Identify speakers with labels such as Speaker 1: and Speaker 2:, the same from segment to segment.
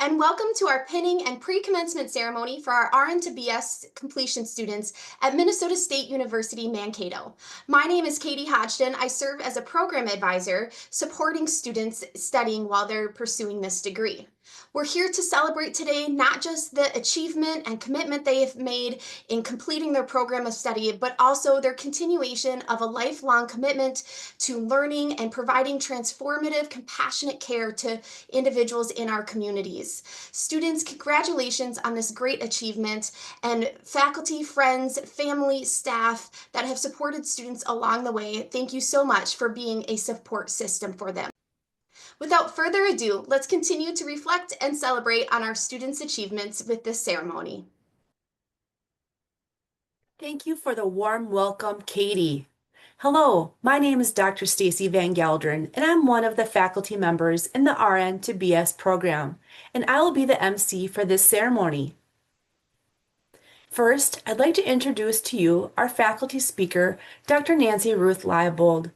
Speaker 1: and welcome to our pinning and pre-commencement ceremony for our RN to BS completion students at Minnesota State University, Mankato. My name is Katie Hodgson. I serve as a program advisor supporting students studying while they're pursuing this degree. We're here to celebrate today not just the achievement and commitment they have made in completing their program of study, but also their continuation of a lifelong commitment to learning and providing transformative, compassionate care to individuals in our communities. Students, congratulations on this great achievement, and faculty, friends, family, staff that have supported students along the way, thank you so much for being a support system for them. Without further ado, let's continue to reflect and celebrate on our students' achievements with this ceremony.
Speaker 2: Thank you for the warm welcome, Katie. Hello, my name is Dr. Stacy Van Gelderen, and I'm one of the faculty members in the RN to BS program, and I will be the MC for this ceremony. First, I'd like to introduce to you our faculty speaker, Dr. Nancy Ruth Leibold.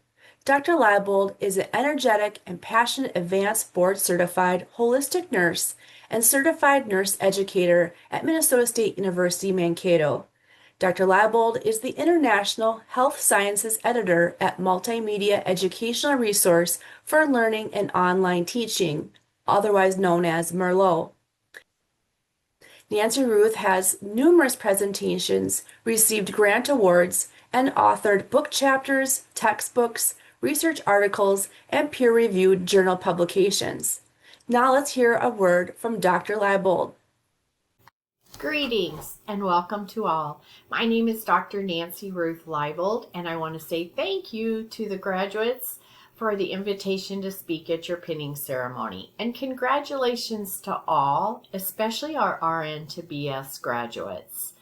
Speaker 2: Dr. Leibold is an energetic and passionate advanced board-certified holistic nurse and certified nurse educator at Minnesota State University, Mankato. Dr. Leibold is the International Health Sciences Editor at Multimedia Educational Resource for Learning and Online Teaching, otherwise known as MERLOT. Nancy Ruth has numerous presentations, received grant awards, and authored book chapters, textbooks, research articles, and peer-reviewed journal publications. Now let's hear a word from Dr. Leibold.
Speaker 3: Greetings and welcome to all. My name is Dr. Nancy Ruth Leibold, and I want to say thank you to the graduates for the invitation to speak at your pinning ceremony. And congratulations to all, especially our RN to BS graduates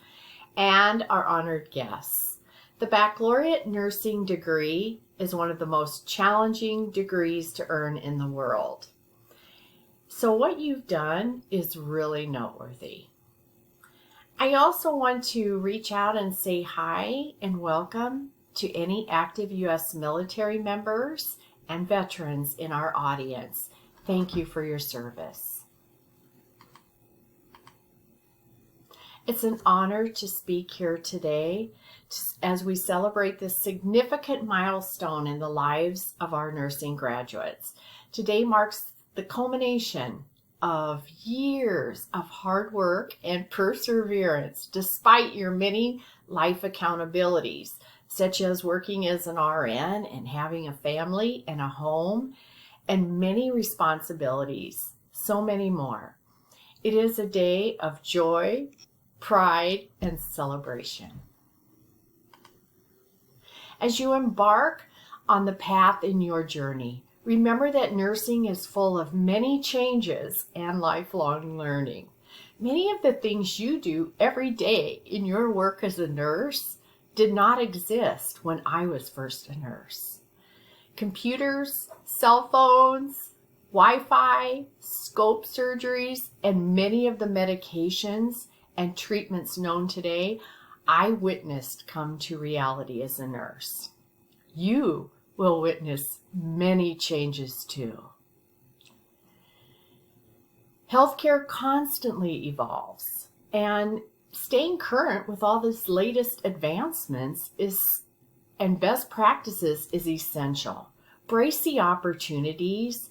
Speaker 3: and our honored guests. The baccalaureate nursing degree is one of the most challenging degrees to earn in the world. So what you've done is really noteworthy. I also want to reach out and say hi and welcome to any active U.S. military members and veterans in our audience. Thank you for your service. It's an honor to speak here today as we celebrate this significant milestone in the lives of our nursing graduates. Today marks the culmination of years of hard work and perseverance despite your many life accountabilities, such as working as an RN and having a family and a home and many responsibilities, so many more. It is a day of joy, pride, and celebration. As you embark on the path in your journey, remember that nursing is full of many changes and lifelong learning. Many of the things you do every day in your work as a nurse did not exist when I was first a nurse. Computers, cell phones, Wi-Fi, scope surgeries, and many of the medications and treatments known today, I witnessed come to reality as a nurse. You will witness many changes too. Healthcare constantly evolves, and staying current with all this latest advancements and best practices is essential. Brace the opportunities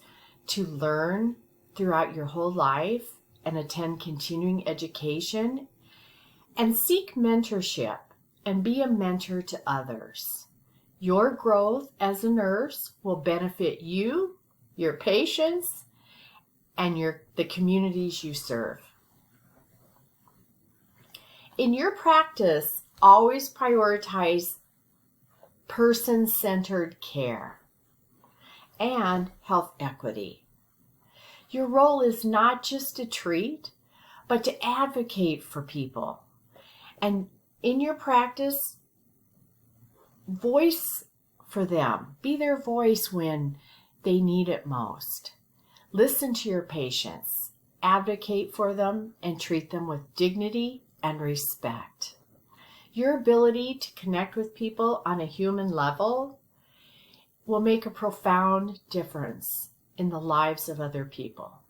Speaker 3: to learn throughout your whole life and attend continuing education, and seek mentorship and be a mentor to others. Your growth as a nurse will benefit you, your patients, and the communities you serve. In your practice, always prioritize person-centered care and health equity. Your role is not just to treat, but to advocate for people. And in your practice, voice for them. Be their voice when they need it most. Listen to your patients, advocate for them, and treat them with dignity and respect. Your ability to connect with people on a human level will make a profound difference in the lives of other people.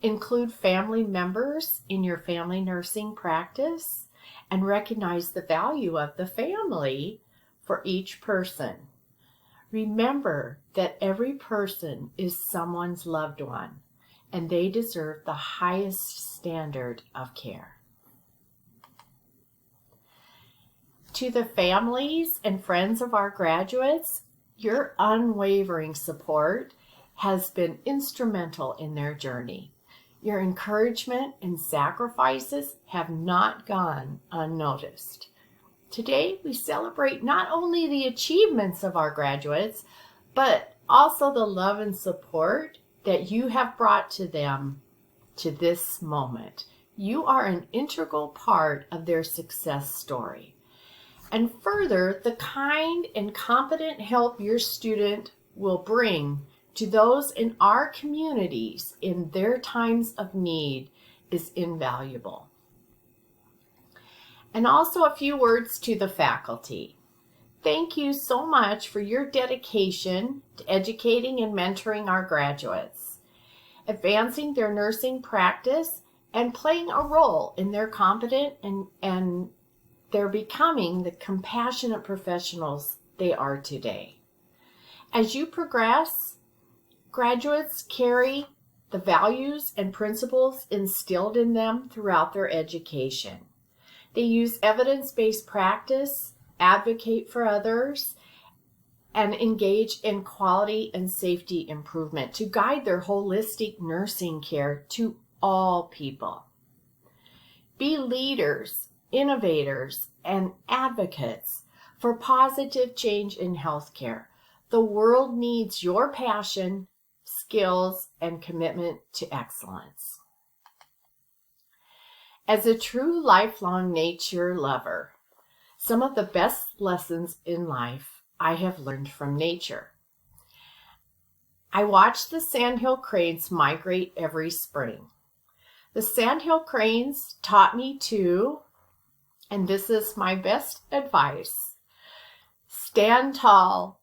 Speaker 3: Include family members in your family nursing practice and recognize the value of the family for each person. Remember that every person is someone's loved one, and they deserve the highest standard of care. To the families and friends of our graduates, your unwavering support has been instrumental in their journey. Your encouragement and sacrifices have not gone unnoticed. Today, we celebrate not only the achievements of our graduates, but also the love and support that you have brought to them to this moment. You are an integral part of their success story. And further, the kind and competent help your student will bring to those in our communities in their times of need is invaluable. And also a few words to the faculty. Thank you so much for your dedication to educating and mentoring our graduates, advancing their nursing practice, and playing a role in their competent and they're becoming the compassionate professionals they are today. As you progress, graduates carry the values and principles instilled in them throughout their education. They use evidence-based practice, advocate for others, and engage in quality and safety improvement to guide their holistic nursing care to all people. Be leaders, innovators, and advocates for positive change in healthcare. The world needs your passion, skills, and commitment to excellence. As a true lifelong nature lover, some of the best lessons in life I have learned from nature. I watch the sandhill cranes migrate every spring. The sandhill cranes taught me to, and this is my best advice, stand tall,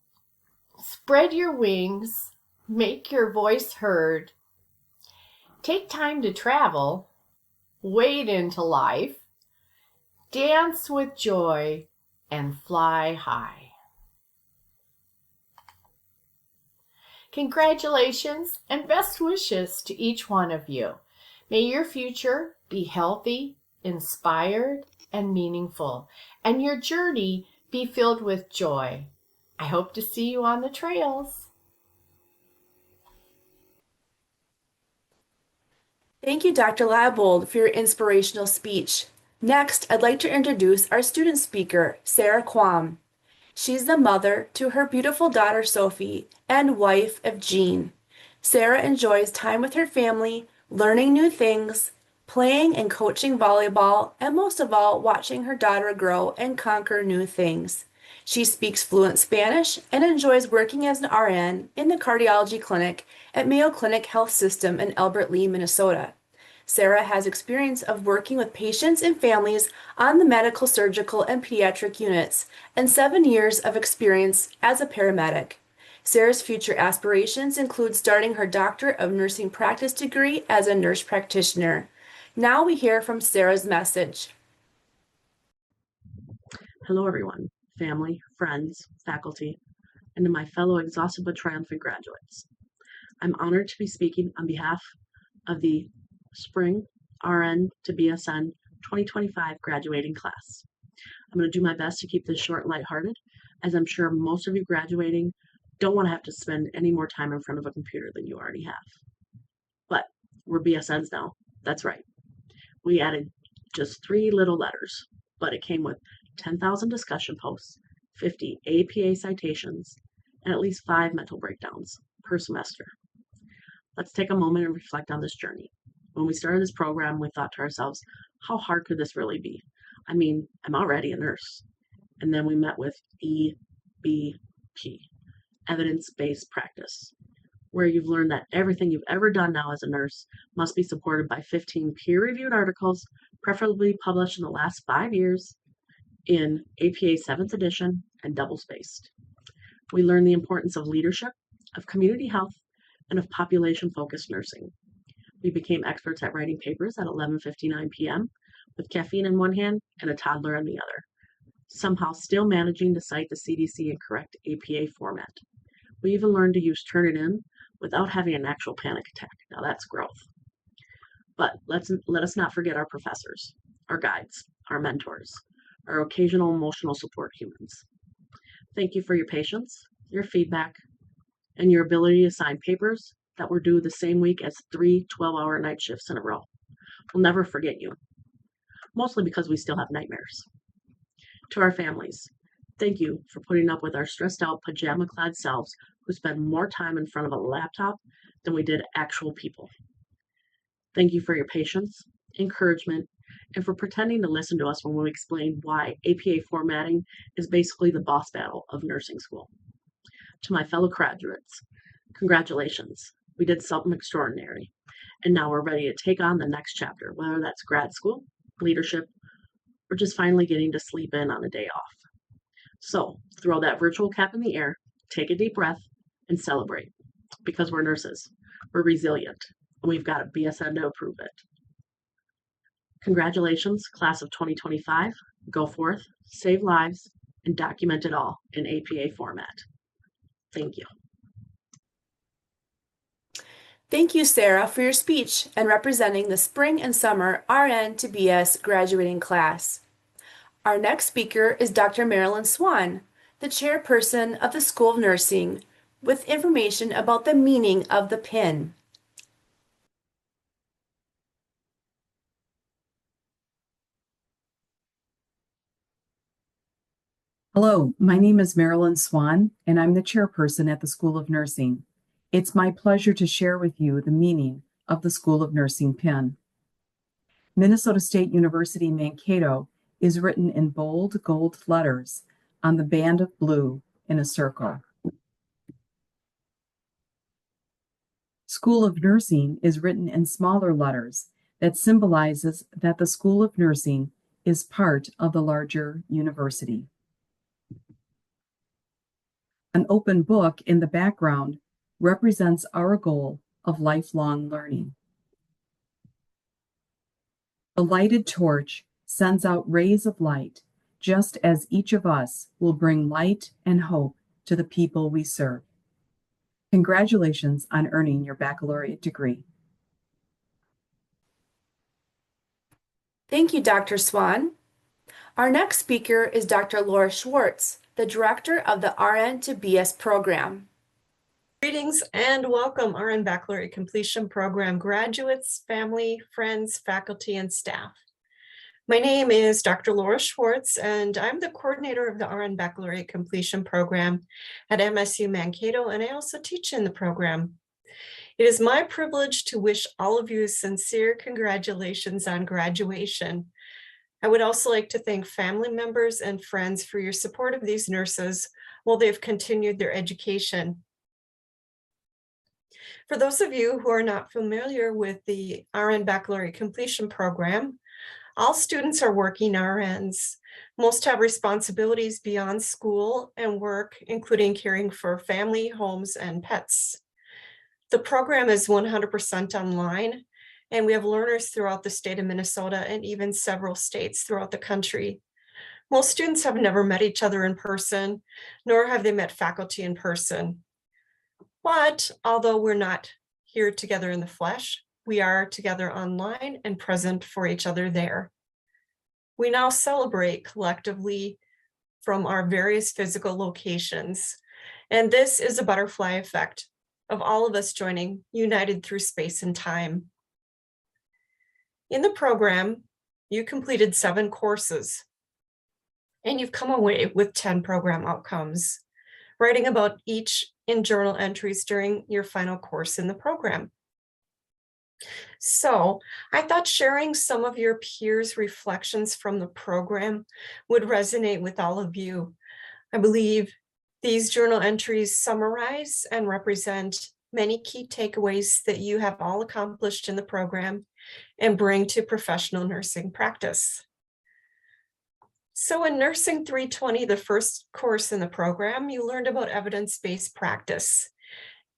Speaker 3: spread your wings, make your voice heard, take time to travel, wade into life, dance with joy, and fly high. Congratulations and best wishes to each one of you. May your future be healthy, inspired, and meaningful, and your journey be filled with joy. I hope to see you on the trails.
Speaker 2: Thank you, Dr. Leibold, for your inspirational speech. Next, I'd like to introduce our student speaker, Sarah Quam. She's the mother to her beautiful daughter, Sophie, and wife of Jean. Sarah enjoys time with her family, learning new things, playing and coaching volleyball, and most of all, watching her daughter grow and conquer new things. She speaks fluent Spanish and enjoys working as an RN in the cardiology clinic at Mayo Clinic Health System in Albert Lea, Minnesota. Sarah has experience of working with patients and families on the medical, surgical, and pediatric units, and 7 years of experience as a paramedic. Sarah's future aspirations include starting her Doctorate of Nursing Practice degree as a nurse practitioner. Now we hear from Sarah's message.
Speaker 4: Hello, everyone, family, friends, faculty, and to my fellow exhausted but triumphant graduates. I'm honored to be speaking on behalf of the Spring RN to BSN 2025 graduating class. I'm going to do my best to keep this short and lighthearted, as I'm sure most of you graduating don't want to have to spend any more time in front of a computer than you already have. But we're BSNs now. That's right. We added just 3 little letters, but it came with 10,000 discussion posts, 50 APA citations, and at least 5 mental breakdowns per semester. Let's take a moment and reflect on this journey. When we started this program, we thought to ourselves, how hard could this really be? I mean, I'm already a nurse. And then we met with EBP, evidence-based practice, where you've learned that everything you've ever done now as a nurse must be supported by 15 peer-reviewed articles, preferably published in the last 5 years in APA 7th edition and double-spaced. We learned the importance of leadership, of community health, and of population-focused nursing. We became experts at writing papers at 11:59 p.m. with caffeine in one hand and a toddler in the other, somehow still managing to cite the CDC in correct APA format. We even learned to use Turnitin without having an actual panic attack. Now that's growth. But let us not forget our professors, our guides, our mentors, our occasional emotional support humans. Thank you for your patience, your feedback, and your ability to sign papers that were due the same week as 3 12-hour night shifts in a row. We'll never forget you, mostly because we still have nightmares. To our families, thank you for putting up with our stressed out, pajama-clad selves who spend more time in front of a laptop than we did actual people. Thank you for your patience, encouragement, and for pretending to listen to us when we explain why APA formatting is basically the boss battle of nursing school. To my fellow graduates, congratulations. We did something extraordinary. And now we're ready to take on the next chapter, whether that's grad school, leadership, or just finally getting to sleep in on a day off. So throw that virtual cap in the air, take a deep breath, and celebrate. Because we're nurses, we're resilient, and we've got a BSN to prove it. Congratulations, class of 2025. Go forth, save lives, and document it all in APA format. Thank you.
Speaker 2: Thank you, Sarah, for your speech and representing the spring and summer RN to BS graduating class. Our next speaker is Dr. Marilyn Swan, the chairperson of the School of Nursing, with information about the meaning of the pin.
Speaker 5: Hello, my name is Marilyn Swan, and I'm the chairperson at the School of Nursing. It's my pleasure to share with you the meaning of the School of Nursing pin. Minnesota State University Mankato is written in bold gold letters on the band of blue in a circle. School of Nursing is written in smaller letters that symbolizes that the School of Nursing is part of the larger university. An open book in the background represents our goal of lifelong learning. The lighted torch sends out rays of light, just as each of us will bring light and hope to the people we serve. Congratulations on earning your baccalaureate degree.
Speaker 2: Thank you, Dr. Swan. Our next speaker is Dr. Laura Schwartz, the director of the RN to BS program.
Speaker 6: Greetings and welcome, RN Baccalaureate Completion Program graduates, family, friends, faculty, and staff. My name is Dr. Laura Schwartz, and I'm the coordinator of the RN Baccalaureate Completion Program at MSU Mankato, and I also teach in the program. It is my privilege to wish all of you sincere congratulations on graduation. I would also like to thank family members and friends for your support of these nurses while they've continued their education. For those of you who are not familiar with the RN Baccalaureate Completion Program, all students are working RNs. Most have responsibilities beyond school and work, including caring for family, homes, and pets. The program is 100% online, and we have learners throughout the state of Minnesota and even several states throughout the country. Most students have never met each other in person, nor have they met faculty in person. But although we're not here together in the flesh, we are together online and present for each other there. We now celebrate collectively from our various physical locations, and this is a butterfly effect of all of us joining, united through space and time. In the program, you completed 7 courses, and you've come away with 10 program outcomes, writing about each in journal entries during your final course in the program. So I thought sharing some of your peers' reflections from the program would resonate with all of you. I believe these journal entries summarize and represent many key takeaways that you have all accomplished in the program and bring to professional nursing practice. So in Nursing 320, the first course in the program, you learned about evidence-based practice.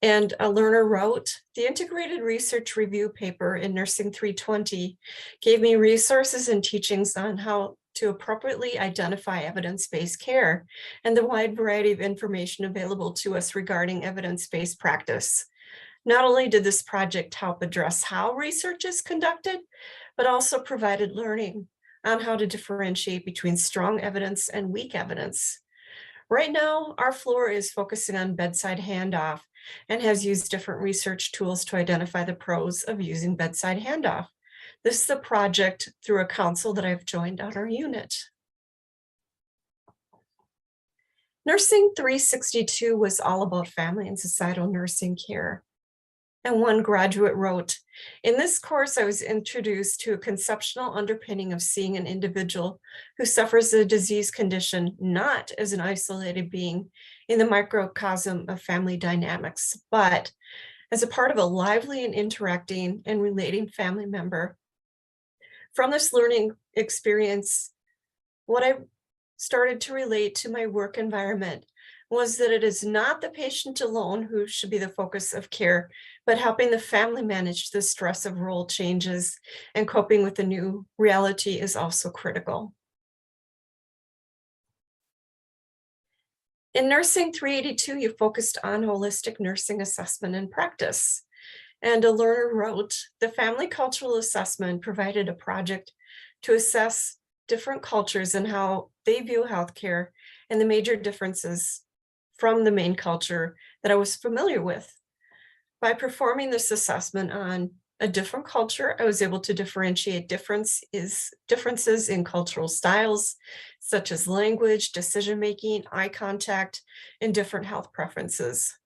Speaker 6: And a learner wrote, the integrated research review paper in Nursing 320 gave me resources and teachings on how to appropriately identify evidence-based care and the wide variety of information available to us regarding evidence-based practice. Not only did this project help address how research is conducted, but also provided learning on how to differentiate between strong evidence and weak evidence. Right now, our floor is focusing on bedside handoff and has used different research tools to identify the pros of using bedside handoff. This is a project through a council that I've joined on our unit. Nursing 362 was all about family and societal nursing care. And one graduate wrote, in this course, I was introduced to a conceptual underpinning of seeing an individual who suffers a disease condition not as an isolated being in the microcosm of family dynamics, but as a part of a lively and interacting and relating family member. From this learning experience, what I started to relate to my work environment was that it is not the patient alone who should be the focus of care, but helping the family manage the stress of role changes and coping with the new reality is also critical. In Nursing 382, you focused on holistic nursing assessment and practice. And a learner wrote, the family cultural assessment provided a project to assess different cultures and how they view healthcare and the major differences from the main culture that I was familiar with. By performing this assessment on a different culture, I was able to differentiate differences in cultural styles, such as language, decision-making, eye contact, and different health preferences.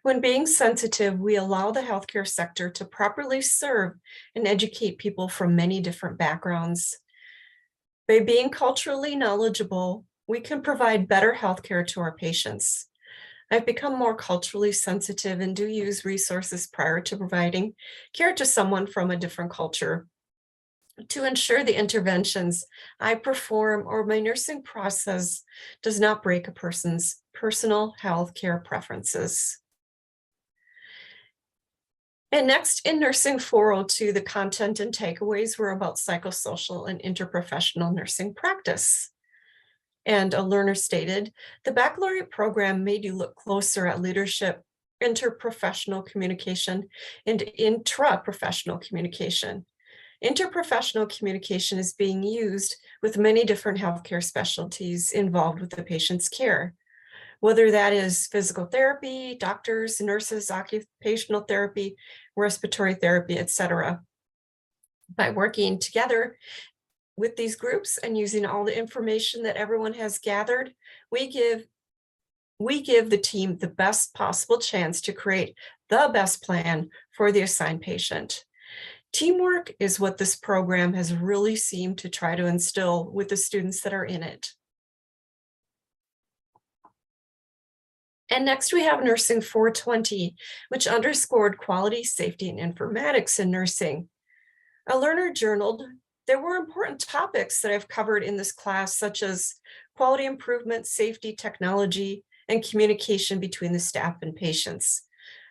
Speaker 6: When being sensitive, we allow the healthcare sector to properly serve and educate people from many different backgrounds. By being culturally knowledgeable, we can provide better healthcare to our patients. I've become more culturally sensitive and do use resources prior to providing care to someone from a different culture to ensure the interventions I perform or my nursing process does not break a person's personal health care preferences. And next, in Nursing 402, the content and takeaways were about psychosocial and interprofessional nursing practice. And a learner stated, the baccalaureate program made you look closer at leadership, interprofessional communication, and intraprofessional communication. Interprofessional communication is being used with many different healthcare specialties involved with the patient's care, whether that is physical therapy, doctors, nurses, occupational therapy, respiratory therapy, etc. By working together with these groups and using all the information that everyone has gathered, we give the team the best possible chance to create the best plan for the assigned patient. Teamwork is what this program has really seemed to try to instill with the students that are in it. And next we have Nursing 420, which underscored quality, safety, and informatics in nursing. A learner journaled, there were important topics that I've covered in this class, such as quality improvement, safety, technology, and communication between the staff and patients.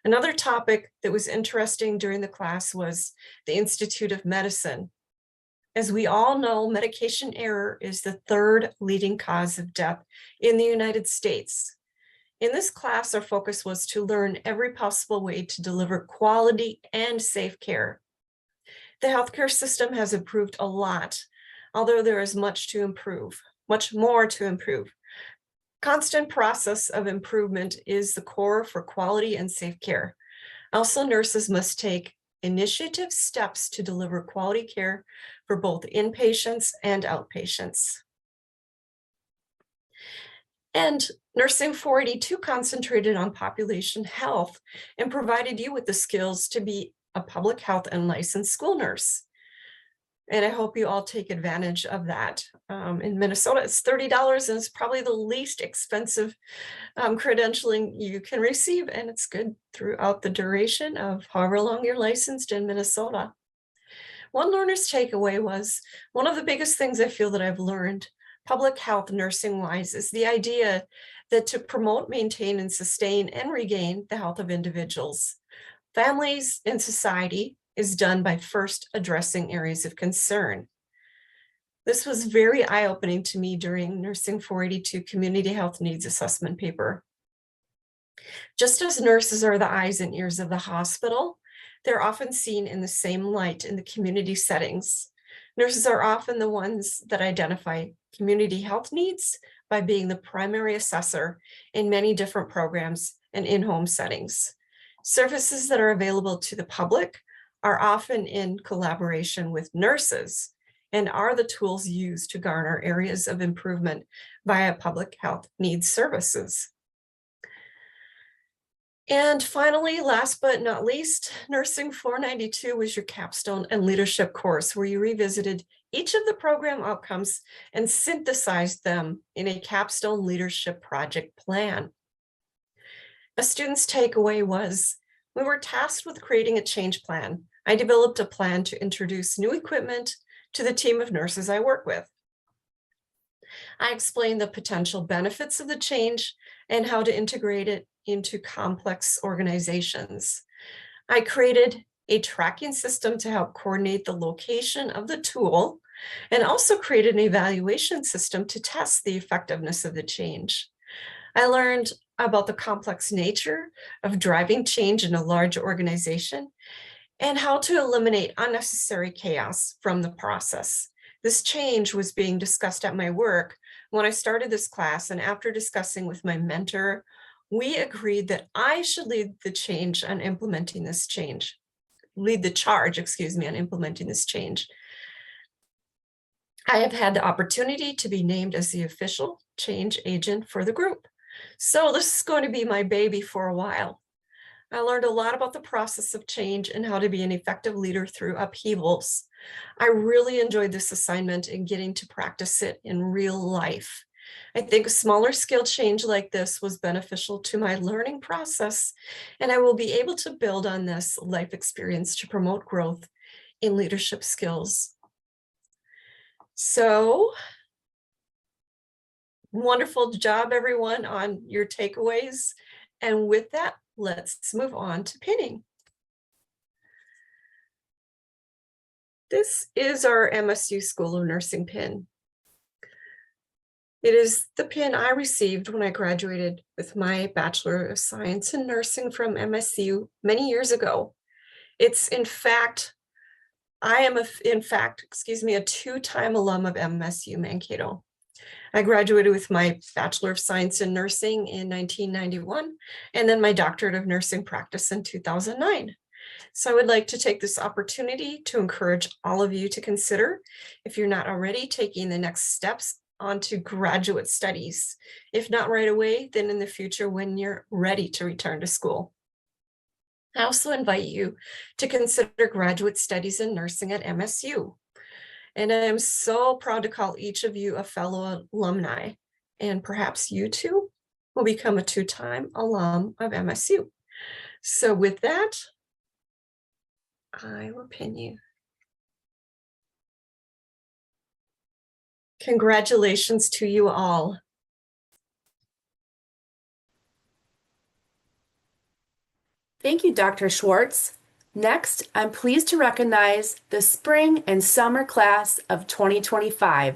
Speaker 6: Another topic that was interesting during the class was the Institute of Medicine. As we all know, medication error is the third leading cause of death in the United States. In this class, our focus was to learn every possible way to deliver quality and safe care. The healthcare system has improved a lot, although there is much more to improve. Constant process of improvement is the core for quality and safe care. Also, nurses must take initiative steps to deliver quality care for both inpatients and outpatients. And Nursing 482 concentrated on population health and provided you with the skills to be a public health and licensed school nurse. And I hope you all take advantage of that. In Minnesota, it's $30 and it's probably the least expensive credentialing you can receive. And it's good throughout the duration of however long you're licensed in Minnesota. One learner's takeaway was, one of the biggest things I feel that I've learned public health nursing wise is the idea that to promote, maintain, and sustain and regain the health of individuals, families, and society is done by first addressing areas of concern. This was very eye-opening to me during Nursing 482 Community Health Needs Assessment paper. Just as nurses are the eyes and ears of the hospital, they're often seen in the same light in the community settings. Nurses are often the ones that identify community health needs by being the primary assessor in many different programs and in-home settings. Services that are available to the public are often in collaboration with nurses and are the tools used to garner areas of improvement via public health needs services. And finally, last but not least, Nursing 492 was your capstone and leadership course where you revisited each of the program outcomes and synthesized them in a capstone leadership project plan. A student's takeaway was, we were tasked with creating a change plan. I developed a plan to introduce new equipment to the team of nurses I work with. I explained the potential benefits of the change and how to integrate it into complex organizations. I created a tracking system to help coordinate the location of the tool and also created an evaluation system to test the effectiveness of the change. I learned about the complex nature of driving change in a large organization and how to eliminate unnecessary chaos from the process. This change was being discussed at my work when I started this class, and after discussing with my mentor, we agreed that I should lead the charge on implementing this change. I have had the opportunity to be named as the official change agent for the group. So this is going to be my baby for a while. I learned a lot about the process of change and how to be an effective leader through upheavals. I really enjoyed this assignment and getting to practice it in real life. I think a smaller scale change like this was beneficial to my learning process, and I will be able to build on this life experience to promote growth in leadership skills. So, wonderful job, everyone, on your takeaways. And with that, let's move on to pinning. This is our MSU School of Nursing pin. It is the pin I received when I graduated with my Bachelor of Science in Nursing from MSU many years ago. It's in fact, I am a two-time alum of MSU Mankato. I graduated with my Bachelor of Science in Nursing in 1991, and then my Doctorate of Nursing Practice in 2009. So I would like to take this opportunity to encourage all of you to consider, if you're not already, taking the next steps onto graduate studies. If not right away, then in the future when you're ready to return to school. I also invite you to consider graduate studies in nursing at MSU. And I am so proud to call each of you a fellow alumni, and perhaps you too will become a two-time alum of MSU. So with that, I will pin you. Congratulations to you all.
Speaker 2: Thank you, Dr. Schwartz. Next, I'm pleased to recognize the spring and summer class of 2025.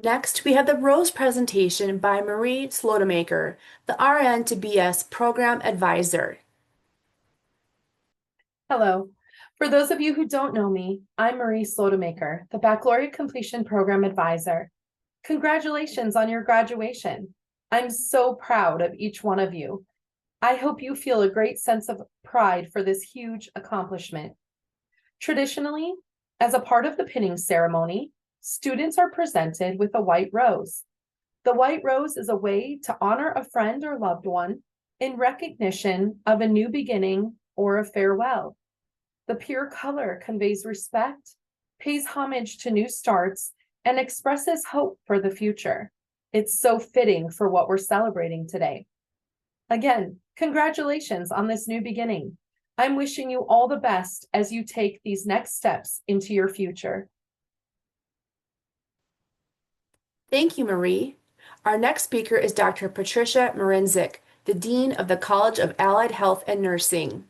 Speaker 2: Next, we have the Rose presentation by Marie Slotemaker, the RN to BS Program Advisor.
Speaker 7: Hello. For those of you who don't know me, I'm Marie Slotemaker, the Baccalaureate Completion Program Advisor. Congratulations on your graduation. I'm so proud of each one of you. I hope you feel a great sense of pride for this huge accomplishment. Traditionally, as a part of the pinning ceremony, students are presented with a white rose. The white rose is a way to honor a friend or loved one in recognition of a new beginning or a farewell. The pure color conveys respect, pays homage to new starts, and expresses hope for the future. It's so fitting for what we're celebrating today. Again, congratulations on this new beginning. I'm wishing you all the best as you take these next steps into your future.
Speaker 2: Thank you, Marie. Our next speaker is Dr. Patricia Marinzik, the Dean of the College of Allied Health and Nursing.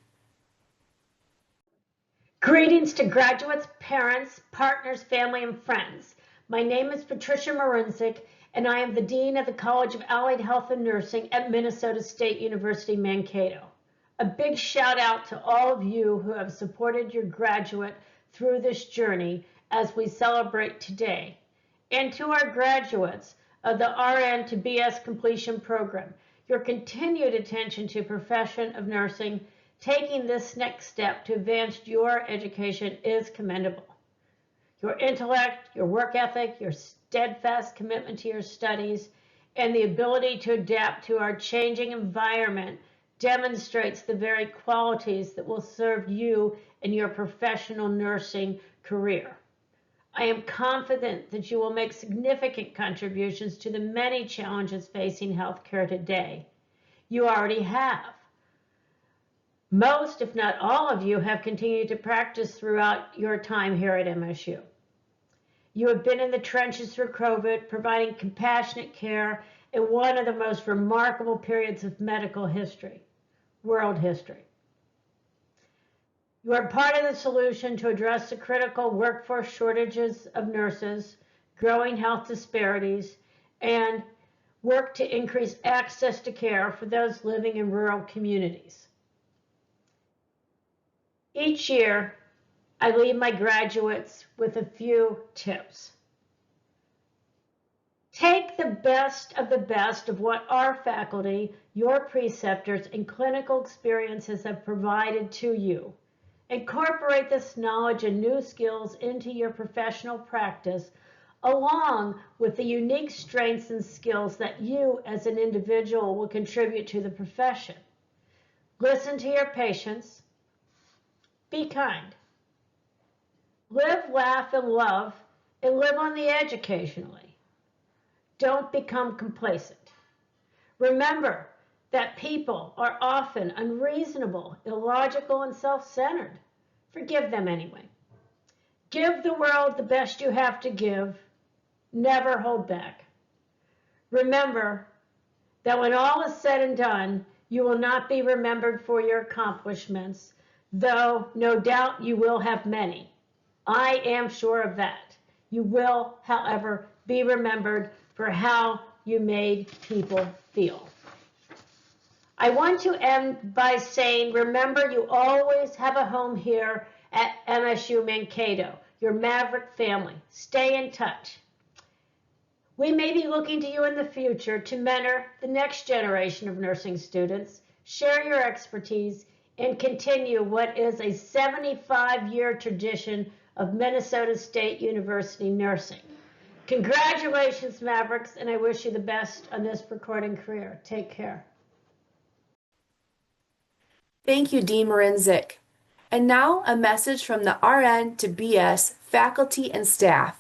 Speaker 8: Greetings to graduates, parents, partners, family, and friends. My name is Patricia Marinzik, and I am the Dean of the College of Allied Health and Nursing at Minnesota State University, Mankato. A big shout out to all of you who have supported your graduate through this journey as we celebrate today. And to our graduates of the RN to BS completion program, your continued attention to profession of nursing, taking this next step to advance your education is commendable. Your intellect, your work ethic, your steadfast commitment to your studies, and the ability to adapt to our changing environment demonstrates the very qualities that will serve you in your professional nursing career. I am confident that you will make significant contributions to the many challenges facing healthcare today. You already have. Most, if not all of you, have continued to practice throughout your time here at MSU. You have been in the trenches through COVID, providing compassionate care in one of the most remarkable periods of medical history, world history. You are part of the solution to address the critical workforce shortages of nurses, growing health disparities, and work to increase access to care for those living in rural communities. Each year, I leave my graduates with a few tips. Take the best of what our faculty, your preceptors, and clinical experiences have provided to you. Incorporate this knowledge and new skills into your professional practice, along with the unique strengths and skills that you as an individual will contribute to the profession. Listen to your patients. Be kind. Live, laugh, and love, and live on the edge occasionally. Don't become complacent. Remember that people are often unreasonable, illogical, and self-centered. Forgive them anyway. Give the world the best you have to give. Never hold back. Remember that when all is said and done, you will not be remembered for your accomplishments, though no doubt you will have many. I am sure of that. You will, however, be remembered for how you made people feel. I want to end by saying, remember, you always have a home here at MSU Mankato, your Maverick family. Stay in touch. We may be looking to you in the future to mentor the next generation of nursing students, share your expertise, and continue what is a 75-year tradition of Minnesota State University nursing. Congratulations, Mavericks, and I wish you the best on this recording career. Take care.
Speaker 2: Thank you, Dean Marinzik. And now a message from the RN to BS faculty and staff.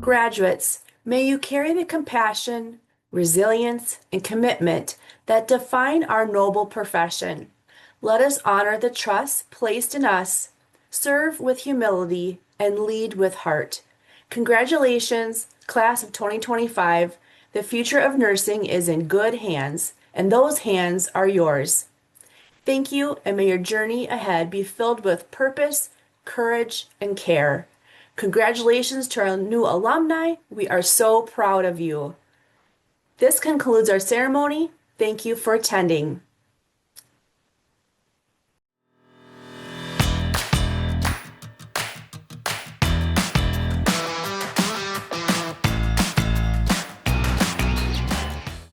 Speaker 2: Graduates, may you carry the compassion, resilience, and commitment that define our noble profession. Let us honor the trust placed in us, serve with humility, and lead with heart. Congratulations, class of 2025. The future of nursing is in good hands, and those hands are yours. Thank you, and may your journey ahead be filled with purpose, courage, and care. Congratulations to our new alumni. We are so proud of you. This concludes our ceremony. Thank you for attending.